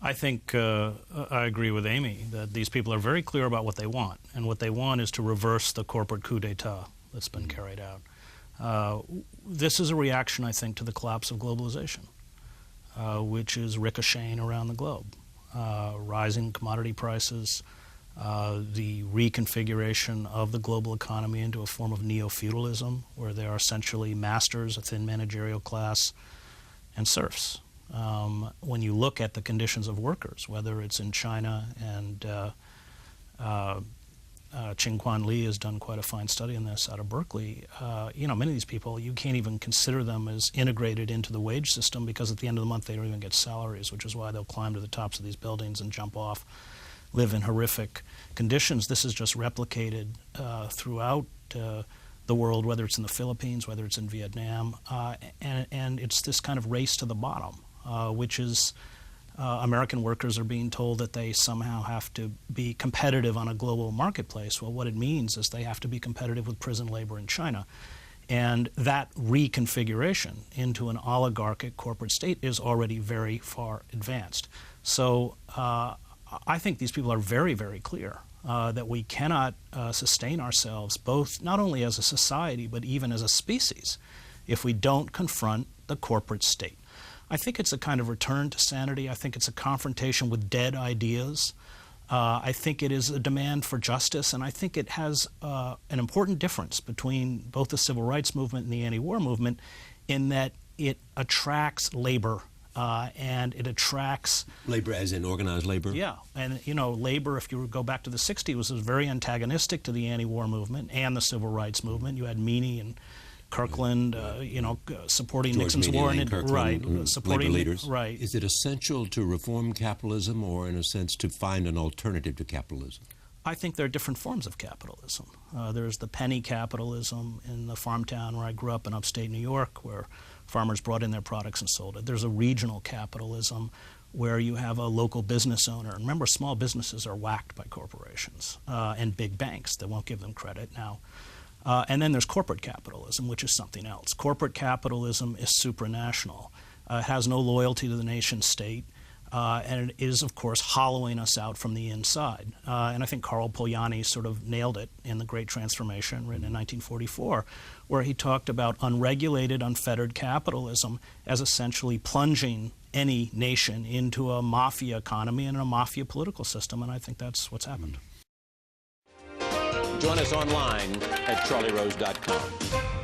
I think I agree with Amy that these people are very clear about what they want, and what they want is to reverse the corporate coup d'etat that's been carried out. This is a reaction, I think, to the collapse of globalization, which is ricocheting around the globe. Rising commodity prices, the reconfiguration of the global economy into a form of neo-feudalism, where they are essentially masters, a thin managerial class, and serfs. When you look at the conditions of workers, whether it's in China, and Qingquan Li has done quite a fine study on this out of Berkeley, you know, many of these people, you can't even consider them as integrated into the wage system, because at the end of the month they don't even get salaries, which is why they'll climb to the tops of these buildings and jump off, live in horrific conditions. This is just replicated throughout the world, whether it's in the Philippines, whether it's in Vietnam, and it's this kind of race to the bottom, which is American workers are being told that they somehow have to be competitive on a global marketplace. Well, what it means is they have to be competitive with prison labor in China. And that reconfiguration into an oligarchic corporate state is already very far advanced. So I think these people are very, very clear that we cannot sustain ourselves, both not only as a society, but even as a species, if we don't confront the corporate state. I think it's a kind of return to sanity. I think it's a confrontation with dead ideas. I think it is a demand for justice, and I think it has an important difference between both the civil rights movement and the anti-war movement, in that it attracts labor, and it attracts... Labor as in organized labor? Yeah, and you know, labor, if you go back to the 60s, was very antagonistic to the anti-war movement and the civil rights movement. You had Meany and Kirkland, you know, supporting George Nixon's war, and supporting labor leaders. Right. Is it essential to reform capitalism, or in a sense to find an alternative to capitalism? I think there are different forms of capitalism. There's the penny capitalism in the farm town where I grew up in upstate New York, where farmers brought in their products and sold it. There's a regional capitalism where you have a local business owner. And remember, small businesses are whacked by corporations and big banks that won't give them credit now. And then there's corporate capitalism, which is something else. Corporate capitalism is supranational. It has no loyalty to the nation state, and it is, of course, hollowing us out from the inside. And I think Karl Polanyi sort of nailed it in The Great Transformation, written in 1944, where he talked about unregulated, unfettered capitalism as essentially plunging any nation into a mafia economy and a mafia political system, and I think that's what's happened. Join us online at charlierose.com.